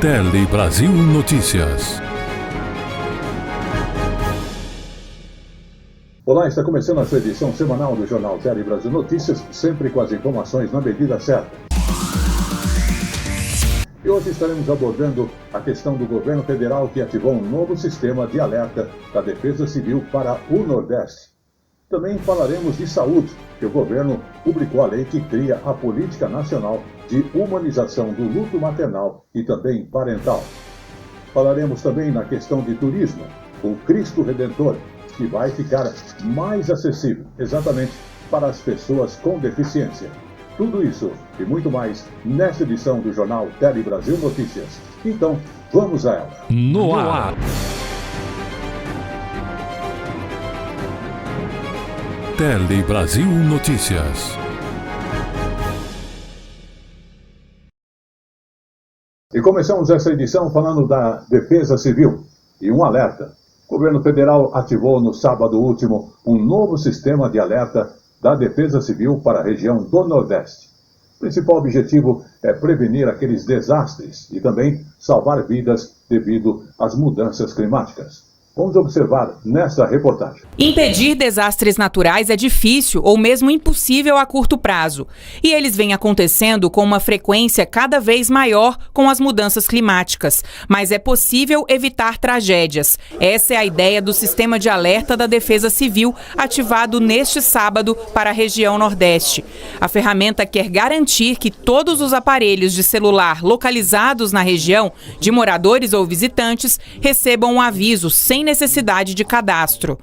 Tele Brasil Notícias. Olá, está começando a sua edição semanal do Jornal Tele Brasil Notícias, sempre com as informações na medida certa. E hoje estaremos abordando a questão do governo federal que ativou um novo sistema de alerta da Defesa Civil para o Nordeste. Também falaremos de saúde, que o governo publicou a lei que cria a Política Nacional de Humanização do Luto Maternal e também Parental. Falaremos também na questão de turismo, o Cristo Redentor, que vai ficar mais acessível, exatamente para as pessoas com deficiência. Tudo isso e muito mais nesta edição do Jornal Tele Brasil Notícias. Então, vamos a ela. No ar. Tele Brasil Notícias. E começamos essa edição falando da Defesa Civil e um alerta. O governo federal ativou no sábado último um novo sistema de alerta da Defesa Civil para a região do Nordeste. O principal objetivo é prevenir aqueles desastres e também salvar vidas devido às mudanças climáticas. Vamos observar nessa reportagem. Impedir desastres naturais é difícil ou mesmo impossível a curto prazo. E eles vêm acontecendo com uma frequência cada vez maior com as mudanças climáticas. Mas é possível evitar tragédias. Essa é a ideia do sistema de alerta da Defesa Civil, ativado neste sábado para a região Nordeste. A ferramenta quer garantir que todos os aparelhos de celular localizados na região, de moradores ou visitantes, recebam um aviso sem necessidade de cadastro.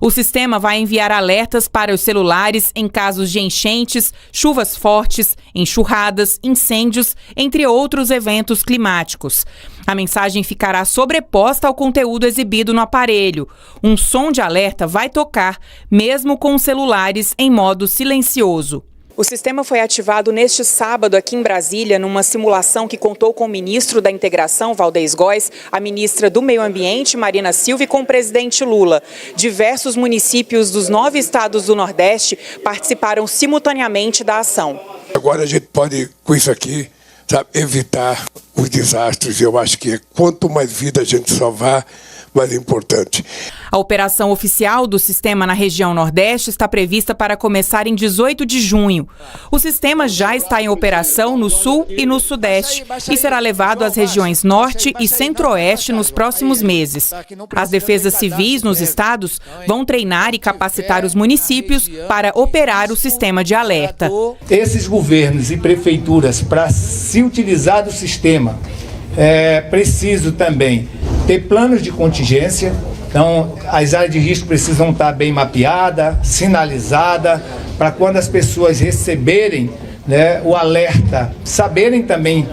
O sistema vai enviar alertas para os celulares em casos de enchentes, chuvas fortes, enxurradas, incêndios, entre outros eventos climáticos. A mensagem ficará sobreposta ao conteúdo exibido no aparelho. Um som de alerta vai tocar, mesmo com os celulares em modo silencioso. O sistema foi ativado neste sábado aqui em Brasília, numa simulação que contou com o ministro da Integração, Valdez Góes, a ministra do Meio Ambiente, Marina Silva, e com o presidente Lula. Diversos municípios dos 9 estados do Nordeste participaram simultaneamente da ação. Agora a gente pode, com isso aqui, evitar os desastres. Eu acho que quanto mais vida a gente salvar, mais importante. A operação oficial do sistema na região Nordeste está prevista para começar em 18 de junho. O sistema já está em operação no Sul e no Sudeste e será levado às regiões Norte e Centro-Oeste nos próximos meses. As defesas civis nos estados vão treinar e capacitar os municípios para operar o sistema de alerta. Esses governos e prefeituras, para se utilizar do sistema, é preciso também ter planos de contingência. Então, as áreas de risco precisam estar bem mapeadas, sinalizadas, para quando as pessoas receberem, o alerta, saberem também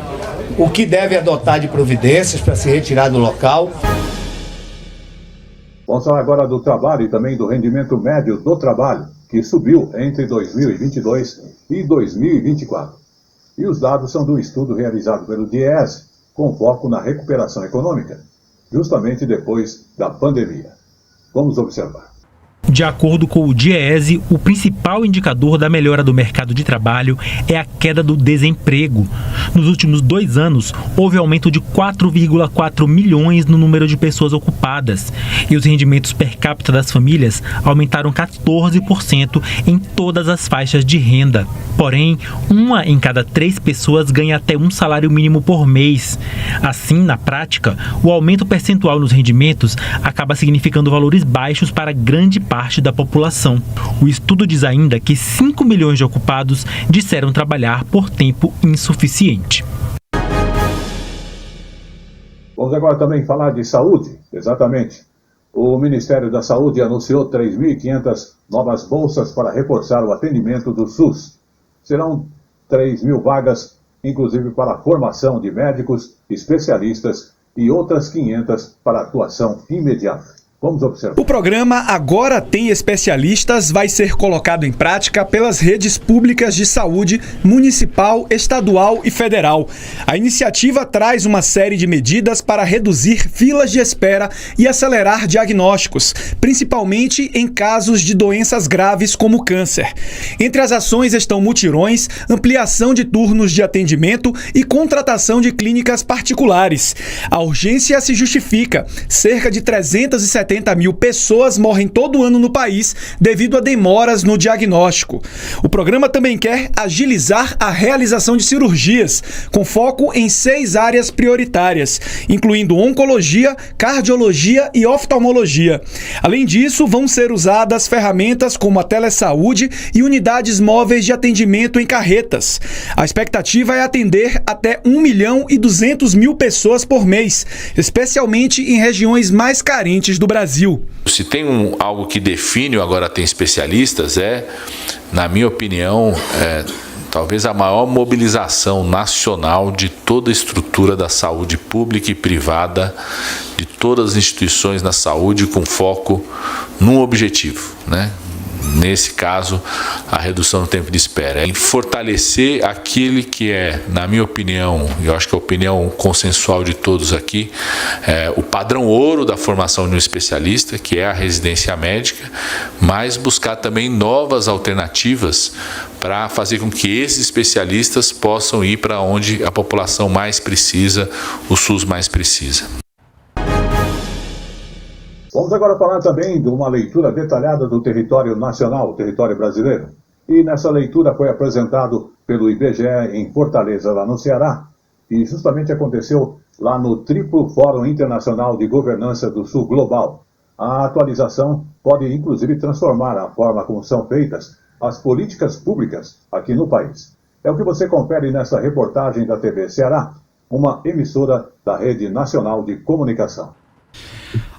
o que deve adotar de providências para se retirar do local. Vamos falar agora do trabalho e também do rendimento médio do trabalho, que subiu entre 2022 e 2024. E os dados são do estudo realizado pelo DIEESE, com foco na recuperação econômica, justamente depois da pandemia. Vamos observar. De acordo com o DIEESE, o principal indicador da melhora do mercado de trabalho é a queda do desemprego. Nos últimos 2 anos, houve aumento de 4,4 milhões no número de pessoas ocupadas e os rendimentos per capita das famílias aumentaram 14% em todas as faixas de renda. Porém, 1 em cada 3 pessoas ganha até um salário mínimo por mês. Assim, na prática, o aumento percentual nos rendimentos acaba significando valores baixos para grande parte da população. O estudo diz ainda que 5 milhões de ocupados disseram trabalhar por tempo insuficiente. Vamos agora também falar de saúde, exatamente. O Ministério da Saúde anunciou 3.500 novas bolsas para reforçar o atendimento do SUS. Serão 3.000 vagas, inclusive para a formação de médicos, especialistas e outras 500 para atuação imediata. Vamos observar. O programa Agora Tem Especialistas vai ser colocado em prática pelas redes públicas de saúde municipal, estadual e federal. A iniciativa traz uma série de medidas para reduzir filas de espera e acelerar diagnósticos, principalmente em casos de doenças graves como câncer. Entre as ações estão mutirões, ampliação de turnos de atendimento e contratação de clínicas particulares. A urgência se justifica. Cerca de 370 mil pessoas morrem todo ano no país devido a demoras no diagnóstico. O programa também quer agilizar a realização de cirurgias, com foco em 6 áreas prioritárias, incluindo oncologia, cardiologia e oftalmologia. Além disso, vão ser usadas ferramentas como a telesaúde e unidades móveis de atendimento em carretas. A expectativa é atender até 1.200.000 pessoas por mês, especialmente em regiões mais carentes do Brasil. Se tem algo que define o Agora Tem Especialistas na minha opinião, talvez a maior mobilização nacional de toda a estrutura da saúde pública e privada, de todas as instituições na saúde com foco num objetivo, né? Nesse caso, a redução do tempo de espera. Em fortalecer aquele que é, na minha opinião, e eu acho que é a opinião consensual de todos aqui, o padrão ouro da formação de um especialista, que é a residência médica, mas buscar também novas alternativas para fazer com que esses especialistas possam ir para onde a população mais precisa, o SUS mais precisa. Vamos agora falar também de uma leitura detalhada do território nacional, o território brasileiro. E nessa leitura foi apresentado pelo IBGE em Fortaleza, lá no Ceará, e justamente aconteceu lá no Triplo Fórum Internacional de Governança do Sul Global. A atualização pode inclusive transformar a forma como são feitas as políticas públicas aqui no país. É o que você confere nessa reportagem da TV Ceará, uma emissora da Rede Nacional de Comunicação.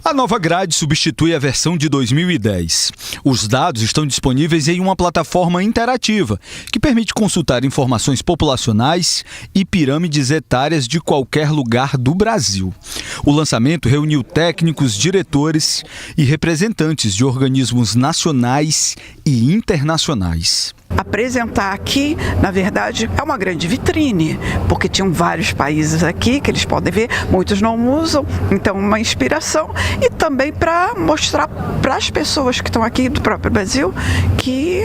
A nova grade substitui a versão de 2010. Os dados estão disponíveis em uma plataforma interativa que permite consultar informações populacionais e pirâmides etárias de qualquer lugar do Brasil. O lançamento reuniu técnicos, diretores e representantes de organismos nacionais e internacionais. Apresentar aqui, na verdade, é uma grande vitrine, porque tinham vários países aqui que eles podem ver, muitos não usam, então uma inspiração e também para mostrar para as pessoas que estão aqui do próprio Brasil que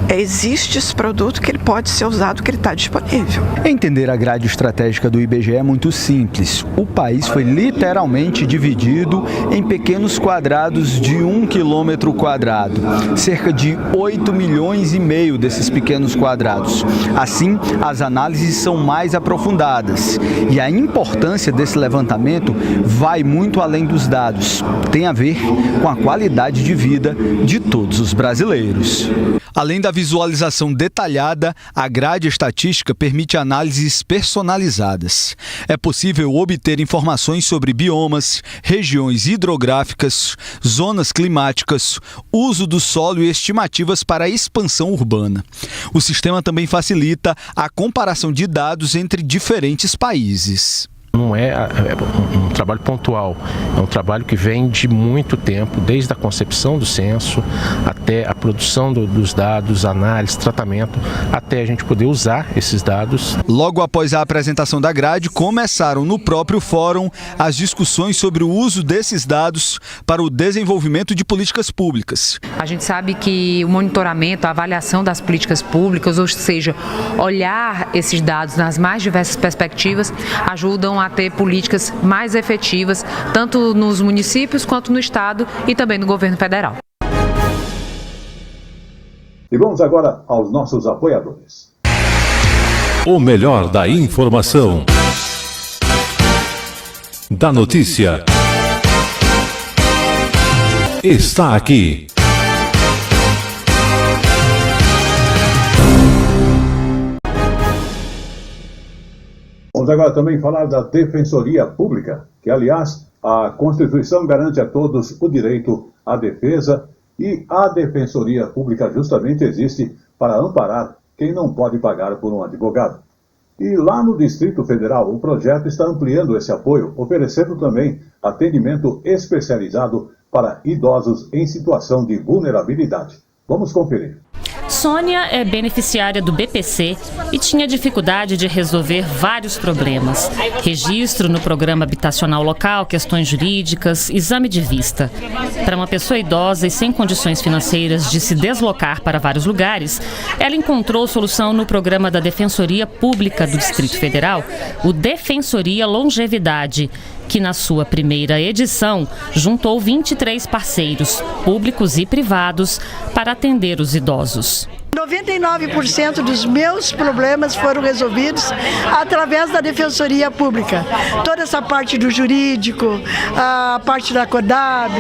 existe esse produto, que ele pode ser usado, que ele está disponível. Entender a grade estratégica do IBGE é muito simples. O país foi literalmente dividido em pequenos quadrados de 1 quilômetro quadrado, cerca de 8,5 milhões desses pequenos quadrados. Assim, as análises são mais aprofundadas e a importância desse levantamento vai muito além dos dados. Tem a ver com a qualidade de vida de todos os brasileiros. Além da visualização detalhada, a grade estatística permite análises personalizadas. É possível obter informações sobre biomas, regiões hidrográficas, zonas climáticas, uso do solo e estimativas para a expansão urbana. O sistema também facilita a comparação de dados entre diferentes países. Não é um trabalho pontual, é um trabalho que vem de muito tempo, desde a concepção do censo até a produção dos dados, análise, tratamento, até a gente poder usar esses dados. Logo após a apresentação da grade, começaram no próprio fórum as discussões sobre o uso desses dados para o desenvolvimento de políticas públicas. A gente sabe que o monitoramento, a avaliação das políticas públicas, ou seja, olhar esses dados nas mais diversas perspectivas, ajudam a ter políticas mais efetivas, tanto nos municípios quanto no Estado e também no governo federal. E vamos agora aos nossos apoiadores. O melhor da informação, da notícia, está aqui. Vamos agora também falar da Defensoria Pública, que, aliás, a Constituição garante a todos o direito à defesa e a Defensoria Pública justamente existe para amparar quem não pode pagar por um advogado. E lá no Distrito Federal, o projeto está ampliando esse apoio, oferecendo também atendimento especializado para idosos em situação de vulnerabilidade. Vamos conferir. Sônia é beneficiária do BPC e tinha dificuldade de resolver vários problemas. Registro no programa habitacional local, questões jurídicas, exame de vista. Para uma pessoa idosa e sem condições financeiras de se deslocar para vários lugares, ela encontrou solução no programa da Defensoria Pública do Distrito Federal, o Defensoria Longevidade, que na sua primeira edição juntou 23 parceiros, públicos e privados, para atender os idosos. 99% dos meus problemas foram resolvidos através da Defensoria Pública. Toda essa parte do jurídico, a parte da CODAB,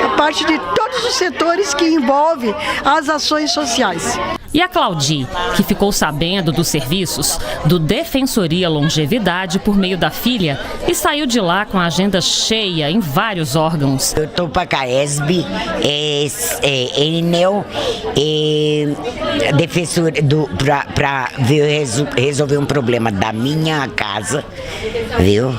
a parte de todos os setores que envolvem as ações sociais. E a Claudi, que ficou sabendo dos serviços do Defensoria Longevidade por meio da filha e saiu de lá com a agenda cheia em vários órgãos. Eu estou para a CAESB, Enel, para resolver um problema da minha casa, viu?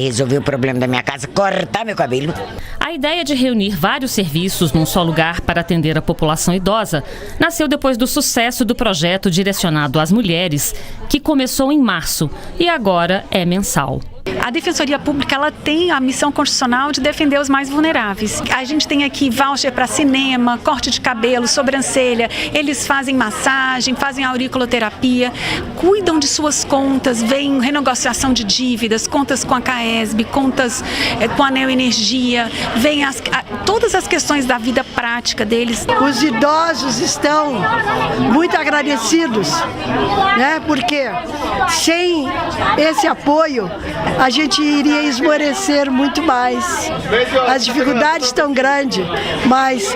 Resolver o problema da minha casa, cortar meu cabelo. A ideia de reunir vários serviços num só lugar para atender a população idosa nasceu depois do sucesso do projeto direcionado às mulheres, que começou em março e agora é mensal. A Defensoria Pública ela tem a missão constitucional de defender os mais vulneráveis. A gente tem aqui voucher para cinema, corte de cabelo, sobrancelha, eles fazem massagem, fazem auriculoterapia, cuidam de suas contas, vem renegociação de dívidas, contas com a CAESB, contas com a Neoenergia, vem todas as questões da vida prática deles. Os idosos estão muito agradecidos, né? Porque sem esse apoio a gente iria esmorecer muito mais. As dificuldades estão grandes, mas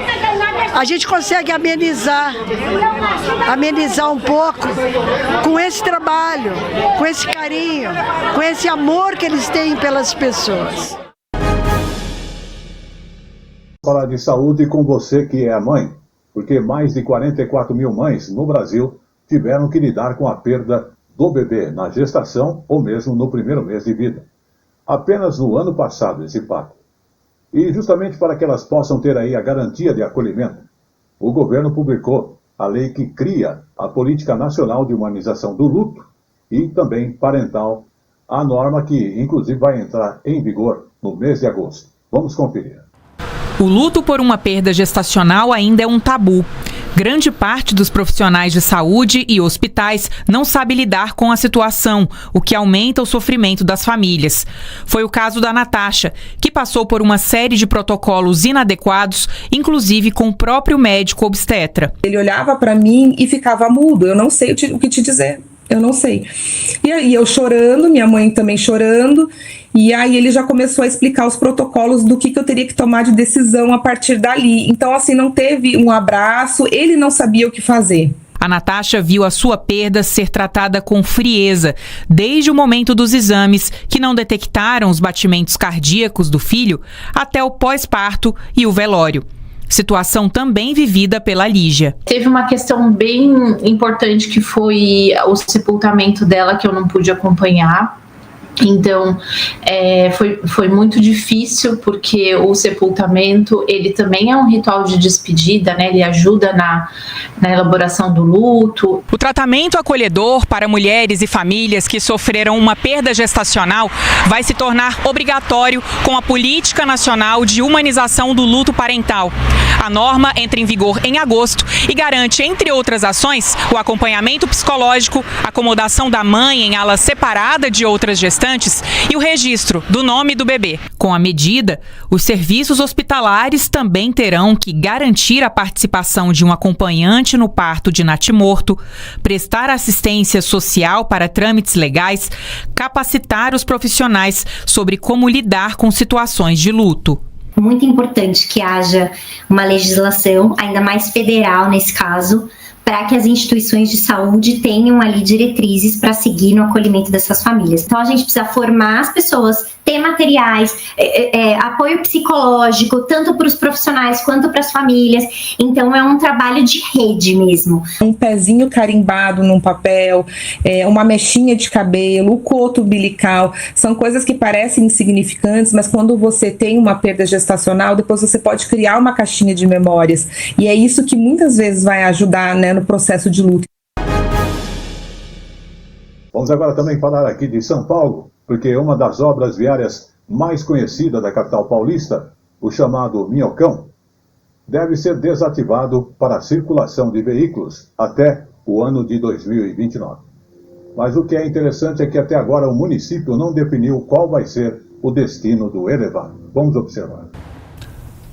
a gente consegue amenizar um pouco com esse trabalho, com esse carinho, com esse amor que eles têm pelas pessoas. Falar de saúde com você que é a mãe, porque mais de 44 mil mães no Brasil tiveram que lidar com a perda do bebê na gestação ou mesmo no primeiro mês de vida. Apenas no ano passado esse fato. E justamente para que elas possam ter aí a garantia de acolhimento, o governo publicou a lei que cria a Política Nacional de Humanização do Luto e também parental, a norma que inclusive vai entrar em vigor no mês de agosto. Vamos conferir. O luto por uma perda gestacional ainda é um tabu. Grande parte dos profissionais de saúde e hospitais não sabe lidar com a situação, o que aumenta o sofrimento das famílias. Foi o caso da Natasha, que passou por uma série de protocolos inadequados, inclusive com o próprio médico obstetra. Ele olhava para mim e ficava mudo, eu não sei o que te dizer. Eu não sei. E aí eu chorando, minha mãe também chorando, e aí ele já começou a explicar os protocolos do que eu teria que tomar de decisão a partir dali. Então, assim, não teve um abraço, ele não sabia o que fazer. A Natasha viu a sua perda ser tratada com frieza, desde o momento dos exames, que não detectaram os batimentos cardíacos do filho, até o pós-parto e o velório. Situação também vivida pela Lígia. Teve uma questão bem importante que foi o sepultamento dela, que eu não pude acompanhar. Então, foi muito difícil, porque o sepultamento, ele também é um ritual de despedida, né? Ele ajuda na elaboração do luto. O tratamento acolhedor para mulheres e famílias que sofreram uma perda gestacional vai se tornar obrigatório com a Política Nacional de Humanização do Luto Parental. A norma entra em vigor em agosto e garante, entre outras ações, o acompanhamento psicológico, acomodação da mãe em ala separada de outras gestantes e o registro do nome do bebê. Com a medida, os serviços hospitalares também terão que garantir a participação de um acompanhante no parto de natimorto, prestar assistência social para trâmites legais, capacitar os profissionais sobre como lidar com situações de luto. Muito importante que haja uma legislação, ainda mais federal nesse caso, para que as instituições de saúde tenham ali diretrizes para seguir no acolhimento dessas famílias. Então a gente precisa formar as pessoas, ter materiais, apoio psicológico, tanto para os profissionais quanto para as famílias. Então é um trabalho de rede mesmo. Um pezinho carimbado num papel, uma mechinha de cabelo, o coto umbilical, são coisas que parecem insignificantes, mas quando você tem uma perda gestacional, depois você pode criar uma caixinha de memórias. E é isso que muitas vezes vai ajudar, né, no processo de luto. Vamos agora também falar aqui de São Paulo, porque uma das obras viárias mais conhecidas da capital paulista, o chamado Minhocão, deve ser desativado para a circulação de veículos até o ano de 2029. Mas o que é interessante é que até agora o município não definiu qual vai ser o destino do elevado. Vamos observar.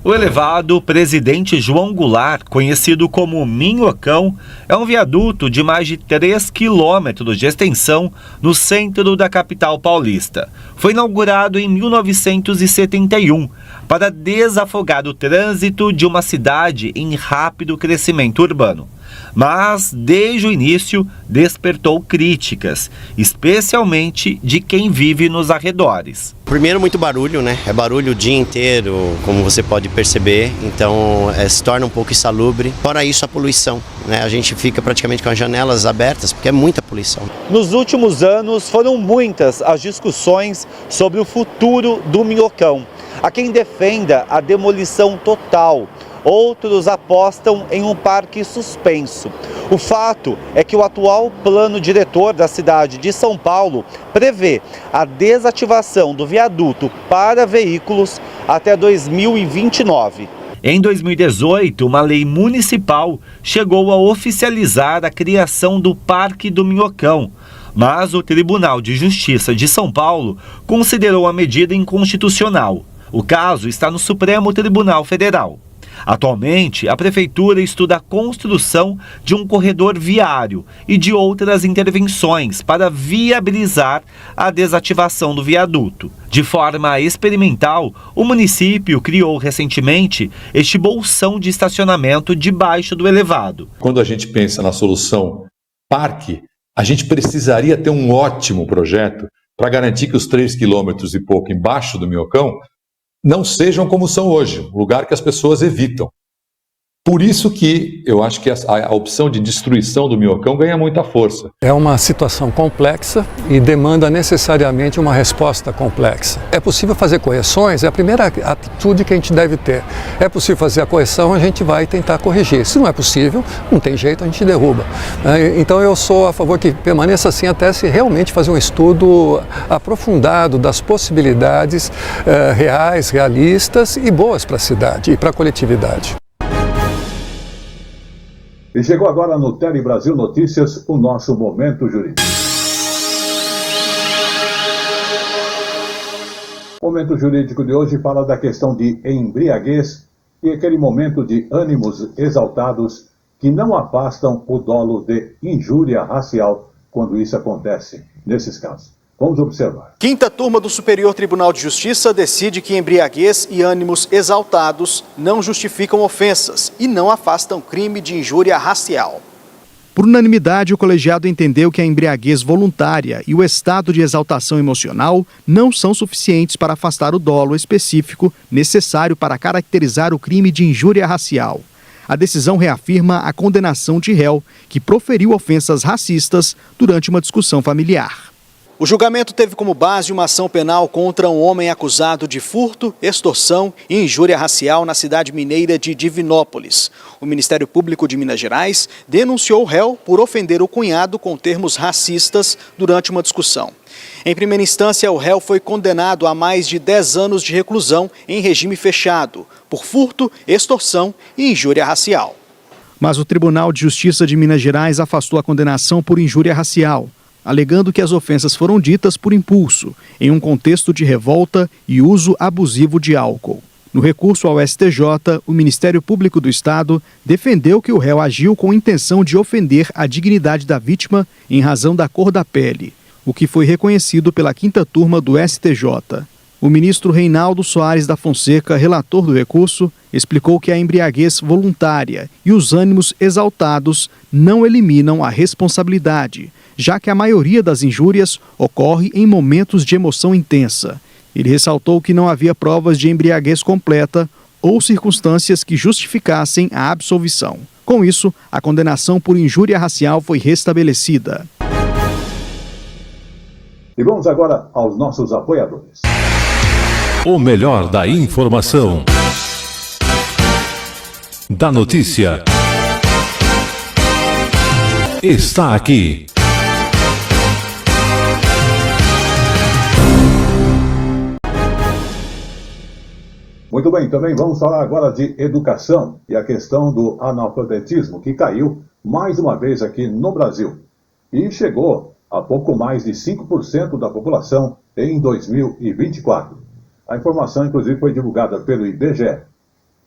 O elevado Presidente João Goulart, conhecido como Minhocão, é um viaduto de mais de 3 quilômetros de extensão no centro da capital paulista. Foi inaugurado em 1971 para desafogar o trânsito de uma cidade em rápido crescimento urbano. Mas, desde o início, despertou críticas, especialmente de quem vive nos arredores. Primeiro, muito barulho, né? É barulho o dia inteiro, como você pode perceber, então se torna um pouco insalubre. Fora isso, a poluição, né? A gente fica praticamente com as janelas abertas, porque é muita poluição. Nos últimos anos, foram muitas as discussões sobre o futuro do Minhocão. Há quem defenda a demolição total. Outros apostam em um parque suspenso. O fato é que o atual plano diretor da cidade de São Paulo prevê a desativação do viaduto para veículos até 2029. Em 2018, uma lei municipal chegou a oficializar a criação do Parque do Minhocão, mas o Tribunal de Justiça de São Paulo considerou a medida inconstitucional. O caso está no Supremo Tribunal Federal. Atualmente, a Prefeitura estuda a construção de um corredor viário e de outras intervenções para viabilizar a desativação do viaduto. De forma experimental, o município criou recentemente este bolsão de estacionamento debaixo do elevado. Quando a gente pensa na solução parque, a gente precisaria ter um ótimo projeto para garantir que os 3 quilômetros e pouco embaixo do Minhocão não sejam como são hoje, um lugar que as pessoas evitam. Por isso que eu acho que a opção de destruição do Minhocão ganha muita força. É uma situação complexa e demanda necessariamente uma resposta complexa. É possível fazer correções? É a primeira atitude que a gente deve ter. É possível fazer a correção, a gente vai tentar corrigir. Se não é possível, não tem jeito, a gente derruba. Então eu sou a favor que permaneça assim até se realmente fazer um estudo aprofundado das possibilidades reais, realistas e boas para a cidade e para a coletividade. E chegou agora no Tele Brasil Notícias o nosso Momento Jurídico. O Momento Jurídico de hoje fala da questão de embriaguez e aquele momento de ânimos exaltados que não afastam o dolo de injúria racial quando isso acontece nesses casos. Vamos observar. Quinta turma do Superior Tribunal de Justiça decide que embriaguez e ânimos exaltados não justificam ofensas e não afastam crime de injúria racial. Por unanimidade, o colegiado entendeu que a embriaguez voluntária e o estado de exaltação emocional não são suficientes para afastar o dolo específico necessário para caracterizar o crime de injúria racial. A decisão reafirma a condenação de réu que proferiu ofensas racistas durante uma discussão familiar. O julgamento teve como base uma ação penal contra um homem acusado de furto, extorsão e injúria racial na cidade mineira de Divinópolis. O Ministério Público de Minas Gerais denunciou o réu por ofender o cunhado com termos racistas durante uma discussão. Em primeira instância, o réu foi condenado a mais de 10 anos de reclusão em regime fechado, por furto, extorsão e injúria racial. Mas o Tribunal de Justiça de Minas Gerais afastou a condenação por injúria racial, alegando que as ofensas foram ditas por impulso, em um contexto de revolta e uso abusivo de álcool. No recurso ao STJ, o Ministério Público do Estado defendeu que o réu agiu com intenção de ofender a dignidade da vítima em razão da cor da pele, o que foi reconhecido pela quinta turma do STJ. O ministro Reinaldo Soares da Fonseca, relator do recurso, explicou que a embriaguez voluntária e os ânimos exaltados não eliminam a responsabilidade, já que a maioria das injúrias ocorre em momentos de emoção intensa. Ele ressaltou que não havia provas de embriaguez completa ou circunstâncias que justificassem a absolvição. Com isso, a condenação por injúria racial foi restabelecida. E vamos agora aos nossos apoiadores. O melhor da informação, da notícia, está aqui. Muito bem, também vamos falar agora de educação e a questão do analfabetismo, que caiu mais uma vez aqui no Brasil e chegou a pouco mais de 5% da população em 2024. A informação, inclusive, foi divulgada pelo IBGE.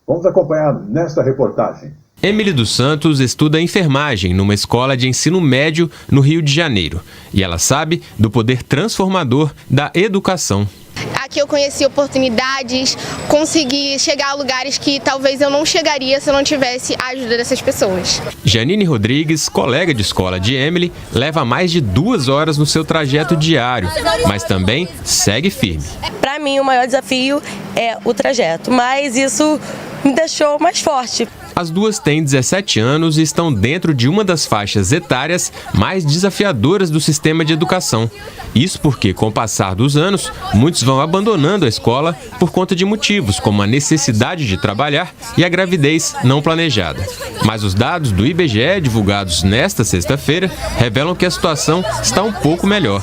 Vamos acompanhar nesta reportagem. Emily dos Santos estuda enfermagem numa escola de ensino médio no Rio de Janeiro. E ela sabe do poder transformador da educação. Aqui eu conheci oportunidades, consegui chegar a lugares que talvez eu não chegaria se eu não tivesse a ajuda dessas pessoas. Janine Rodrigues, colega de escola de Emily, leva mais de 2 horas no seu trajeto diário, mas também segue firme. Para mim, o maior desafio é o trajeto, mas isso me deixou mais forte. As duas têm 17 anos e estão dentro de uma das faixas etárias mais desafiadoras do sistema de educação. Isso porque, com o passar dos anos, muitos vão abandonando a escola por conta de motivos como a necessidade de trabalhar e a gravidez não planejada. Mas os dados do IBGE, divulgados nesta sexta-feira, revelam que a situação está um pouco melhor.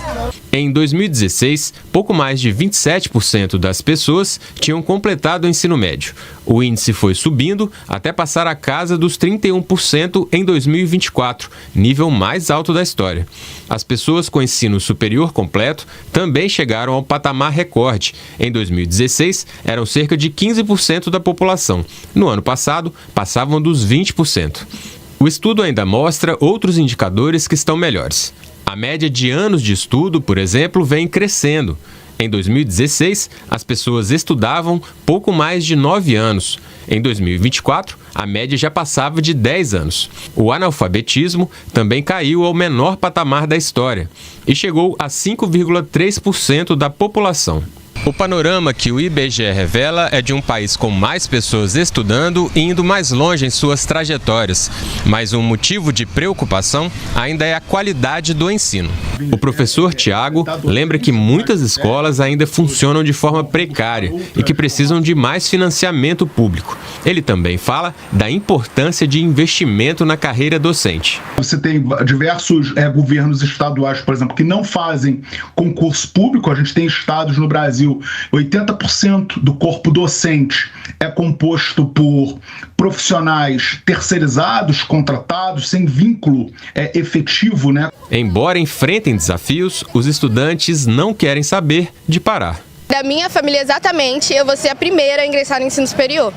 Em 2016, pouco mais de 27% das pessoas tinham completado o ensino médio. O índice foi subindo até passar a casa dos 31% em 2024, nível mais alto da história. As pessoas com ensino superior completo também chegaram ao patamar recorde. Em 2016, eram cerca de 15% da população. No ano passado, passavam dos 20%. O estudo ainda mostra outros indicadores que estão melhores. A média de anos de estudo, por exemplo, vem crescendo. Em 2016, as pessoas estudavam pouco mais de 9 anos. Em 2024, a média já passava de 10 anos. O analfabetismo também caiu ao menor patamar da história e chegou a 5,3% da população. O panorama que o IBGE revela é de um país com mais pessoas estudando e indo mais longe em suas trajetórias. Mas um motivo de preocupação ainda é a qualidade do ensino. O professor Tiago lembra que muitas escolas ainda funcionam de forma precária e que precisam de mais financiamento público. Ele também fala da importância de investimento na carreira docente. Você tem diversos governos estaduais, por exemplo, que não fazem concurso público. A gente tem estados no Brasil, 80% do corpo docente é composto por profissionais terceirizados, contratados, sem vínculo efetivo, né? Embora enfrentem desafios, os estudantes não querem saber de parar. Da minha família, exatamente, eu vou ser a primeira a ingressar no ensino superior.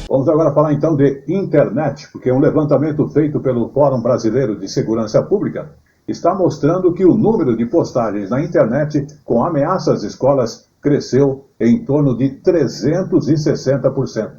Vamos agora falar então de internet, porque um levantamento feito pelo Fórum Brasileiro de Segurança Pública está mostrando que o número de postagens na internet com ameaças às escolas cresceu em torno de 360%.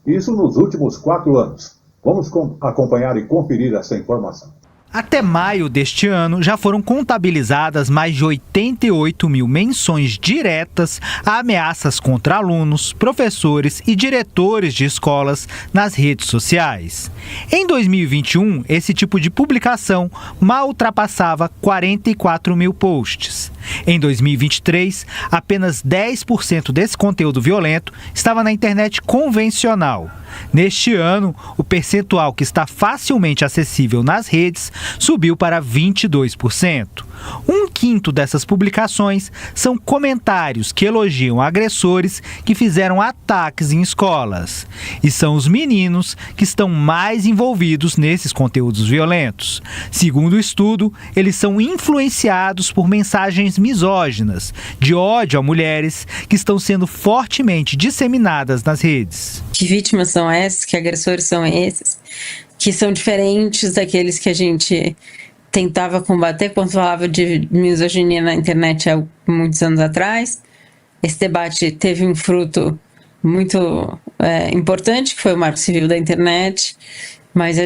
Isso nos últimos 4 anos. Vamos acompanhar e conferir essa informação. Até maio deste ano, já foram contabilizadas mais de 88 mil menções diretas a ameaças contra alunos, professores e diretores de escolas nas redes sociais. Em 2021, esse tipo de publicação mal ultrapassava 44 mil posts. Em 2023, apenas 10% desse conteúdo violento estava na internet convencional. Neste ano, o percentual que está facilmente acessível nas redes subiu para 22%. 1/5 dessas publicações são comentários que elogiam agressores que fizeram ataques em escolas. E são os meninos que estão mais envolvidos nesses conteúdos violentos. Segundo o estudo, eles são influenciados por mensagens misóginas, de ódio a mulheres, que estão sendo fortemente disseminadas nas redes. Que vítimas são essas? Que agressores são esses? Que são diferentes daqueles que a gente tentava combater quando falava de misoginia na internet há muitos anos atrás. esse debate teve um fruto muito importante, que foi o Marco Civil da Internet, mas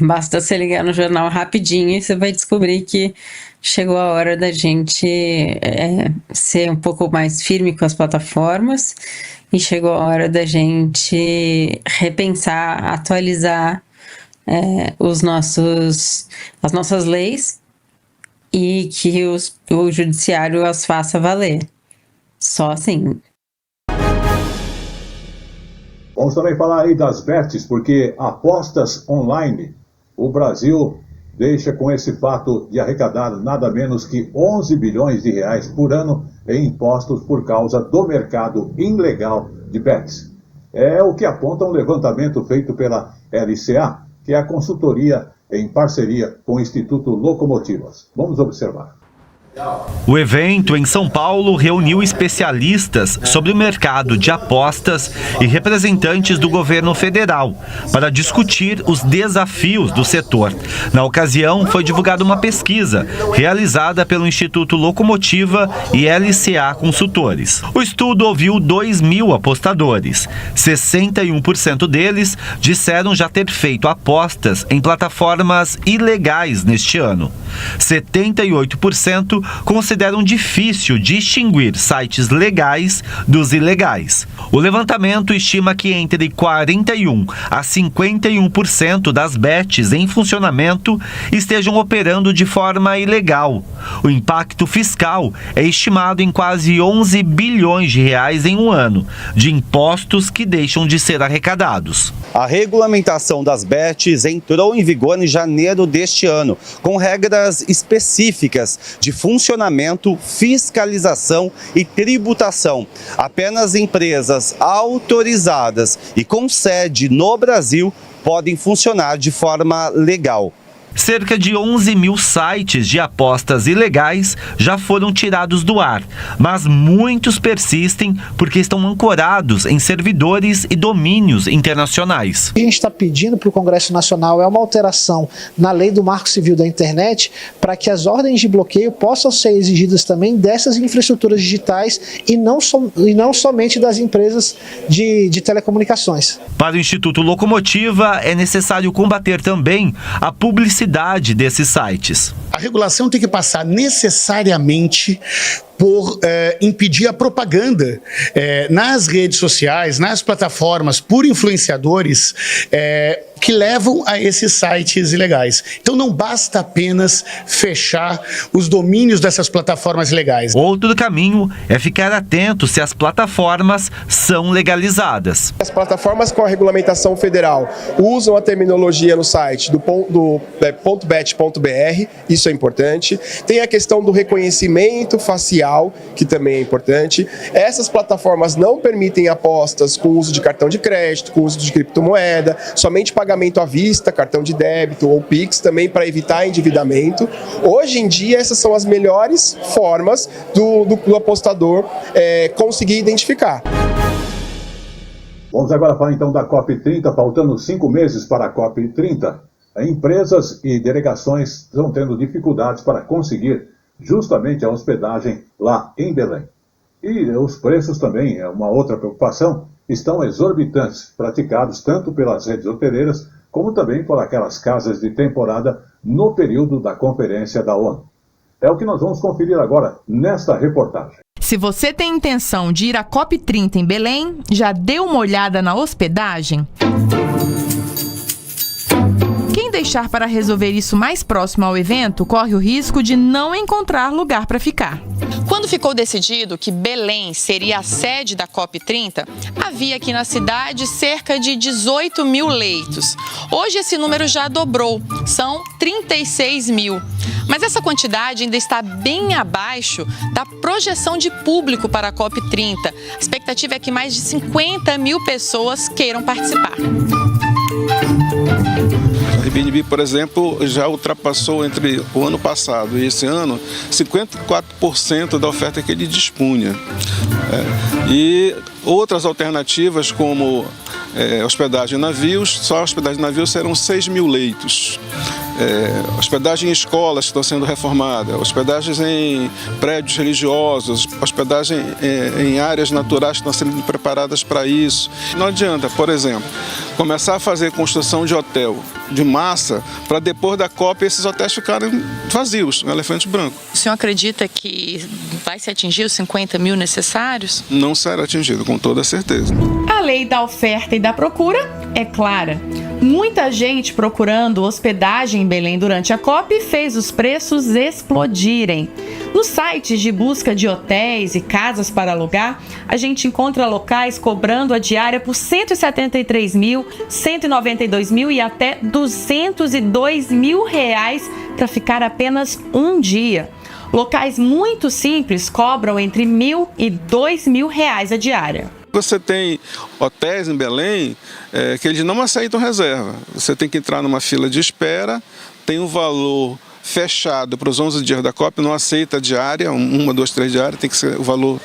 basta você ligar no jornal rapidinho e você vai descobrir que chegou a hora da gente ser um pouco mais firme com as plataformas e chegou a hora da gente repensar, atualizar as nossas leis e que o judiciário as faça valer. Só assim. Vamos também falar aí das bets, porque apostas online, o Brasil deixa com esse fato de arrecadar nada menos que 11 bilhões de reais por ano em impostos por causa do mercado ilegal de bets. É o que aponta um levantamento feito pela LCA, que é a consultoria em parceria com o Instituto Locomotivas. Vamos observar. O evento em São Paulo reuniu especialistas sobre o mercado de apostas e representantes do governo federal para discutir os desafios do setor. Na ocasião, foi divulgada uma pesquisa realizada pelo Instituto Locomotiva e LCA Consultores. O estudo ouviu 2.000 apostadores. 61% deles disseram já ter feito apostas em plataformas ilegais neste ano. 78% consideram difícil distinguir sites legais dos ilegais. O levantamento estima que entre 41% a 51% das bets em funcionamento estejam operando de forma ilegal. O impacto fiscal é estimado em quase 11 bilhões de reais em um ano, de impostos que deixam de ser arrecadados. A regulamentação das bets entrou em vigor em janeiro deste ano, com regras específicas de funcionamento, fiscalização e tributação. Apenas empresas autorizadas e com sede no Brasil podem funcionar de forma legal. Cerca de 11.000 sites de apostas ilegais já foram tirados do ar, mas muitos persistem porque estão ancorados em servidores e domínios internacionais. O que a gente está pedindo para o Congresso Nacional é uma alteração na lei do Marco Civil da Internet para que as ordens de bloqueio possam ser exigidas também dessas infraestruturas digitais e não somente das empresas de telecomunicações. Para o Instituto Locomotiva, é necessário combater também a publicidade desses sites. A regulação tem que passar necessariamente por impedir a propaganda nas redes sociais, nas plataformas, por influenciadores que levam a esses sites ilegais. Então não basta apenas fechar os domínios dessas plataformas ilegais. Outro caminho é ficar atento se as plataformas são legalizadas. As plataformas com a regulamentação federal usam a terminologia no site do .bet.br, isso é importante. Tem a questão do reconhecimento facial, que também é importante. Essas plataformas não permitem apostas com uso de cartão de crédito, com uso de criptomoeda, somente pagamento à vista, cartão de débito ou Pix, também para evitar endividamento. Hoje em dia, essas são as melhores formas do apostador conseguir identificar. Vamos agora falar então da COP30, faltando 5 meses para a COP30. Empresas e delegações estão tendo dificuldades para conseguir justamente a hospedagem lá em Belém. E os preços também, é uma outra preocupação, estão exorbitantes, praticados tanto pelas redes hoteleiras como também por aquelas casas de temporada no período da conferência da ONU. É o que nós vamos conferir agora nesta reportagem. Se você tem intenção de ir à COP30 em Belém, já deu uma olhada na hospedagem? Quem deixar para resolver isso mais próximo ao evento corre o risco de não encontrar lugar para ficar. Quando ficou decidido que Belém seria a sede da COP30, havia aqui na cidade cerca de 18 mil leitos. Hoje esse número já dobrou, são 36 mil. Mas essa quantidade ainda está bem abaixo da projeção de público para a COP30. A expectativa é que mais de 50 mil pessoas queiram participar. A Airbnb, por exemplo, já ultrapassou entre o ano passado e esse ano 54% da oferta que ele dispunha. E outras alternativas como hospedagem em navios, só a hospedagem em navios serão 6 mil leitos. Hospedagem em escolas que estão sendo reformadas, hospedagens em prédios religiosos, hospedagem em áreas naturais que estão sendo preparadas para isso. Não adianta, por exemplo, começar a fazer construção de hotel de massa para depois da COP esses hotéis ficarem vazios, um elefante branco. O senhor acredita que vai se atingir os 50 mil necessários? Não será atingido, com toda certeza. A lei da oferta e da procura é clara. Muita gente procurando hospedagem em Belém durante a COP fez os preços explodirem. Nos sites de busca de hotéis e casas para alugar, a gente encontra locais cobrando a diária por 173 mil, 192 mil e até 202 mil reais para ficar apenas um dia. Locais muito simples cobram entre R$1.000 e R$2.000 a diária. Você tem hotéis em Belém que eles não aceitam reserva. Você tem que entrar numa fila de espera, tem um valor fechado para os 11 dias da COP, não aceita diária, 1, 2, 3 diárias, tem que ser o valor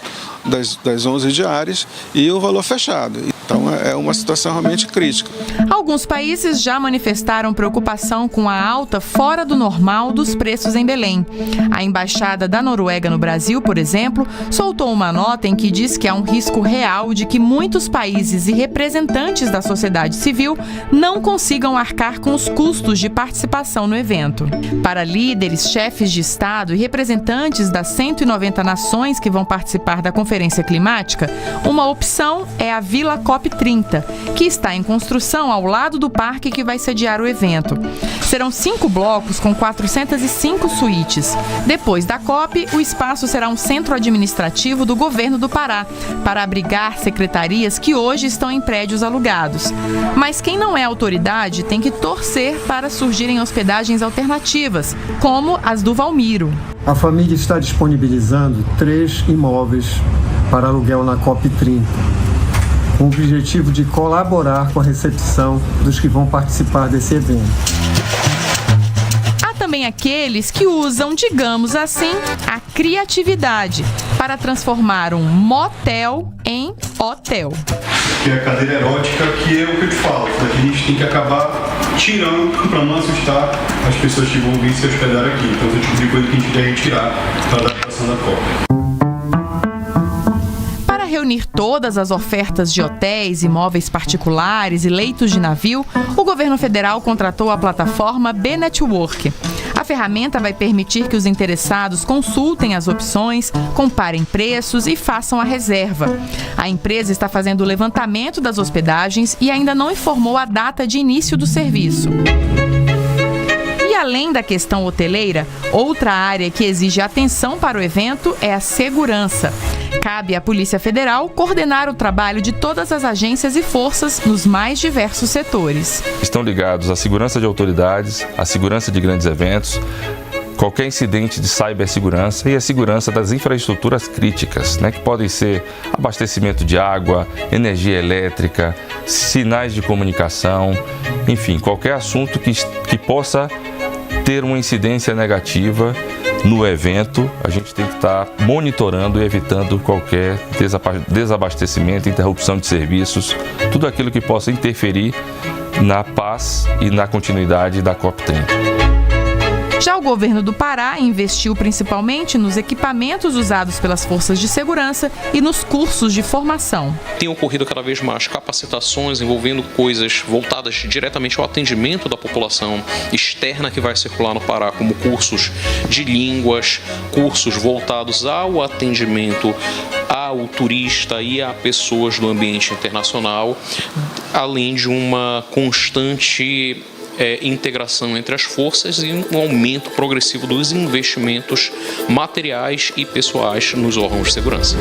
das 11 diárias e o valor fechado. Então é uma situação realmente crítica. Alguns países já manifestaram preocupação com a alta fora do normal dos preços em Belém. A Embaixada da Noruega no Brasil, por exemplo, soltou uma nota em que diz que há um risco real de que muitos países e representantes da sociedade civil não consigam arcar com os custos de participação no evento. Para líderes, chefes de Estado e representantes das 190 nações que vão participar da Conferência Climática, uma opção é a Vila COP30, que está em construção ao lado do parque que vai sediar o evento. Serão 5 blocos com 405 suítes. Depois da COP, o espaço será um centro administrativo do governo do Pará, para abrigar secretarias que hoje estão em prédios alugados. Mas quem não é autoridade tem que torcer para surgirem hospedagens alternativas, como as do Valmiro. A família está disponibilizando 3 imóveis para aluguel na COP30, com o objetivo de colaborar com a recepção dos que vão participar desse evento. Há também aqueles que usam, digamos assim, a criatividade para transformar um motel em hotel. Que é a cadeira erótica, que é o que eu te falo, daqui a gente tem que acabar tirando para não assustar as pessoas que vão vir se hospedar aqui. Então, esse tipo de coisa que a gente quer retirar para a adaptação da COP. Para reunir todas as ofertas de hotéis, imóveis particulares e leitos de navio, o governo federal contratou a plataforma B-Network. A ferramenta vai permitir que os interessados consultem as opções, comparem preços e façam a reserva. A empresa está fazendo o levantamento das hospedagens e ainda não informou a data de início do serviço. E além da questão hoteleira, outra área que exige atenção para o evento é a segurança. Cabe à Polícia Federal coordenar o trabalho de todas as agências e forças nos mais diversos setores. Estão ligados à segurança de autoridades, à segurança de grandes eventos, qualquer incidente de cibersegurança e a segurança das infraestruturas críticas, que podem ser abastecimento de água, energia elétrica, sinais de comunicação, enfim, qualquer assunto que possa ter uma incidência negativa no evento. A gente tem que estar monitorando e evitando qualquer desabastecimento, interrupção de serviços, tudo aquilo que possa interferir na paz e na continuidade da COP30. Já o governo do Pará investiu principalmente nos equipamentos usados pelas forças de segurança e nos cursos de formação. Tem ocorrido cada vez mais capacitações envolvendo coisas voltadas diretamente ao atendimento da população externa que vai circular no Pará, como cursos de línguas, cursos voltados ao atendimento ao turista e a pessoas do ambiente internacional, além de uma constante integração entre as forças e um aumento progressivo dos investimentos materiais e pessoais nos órgãos de segurança.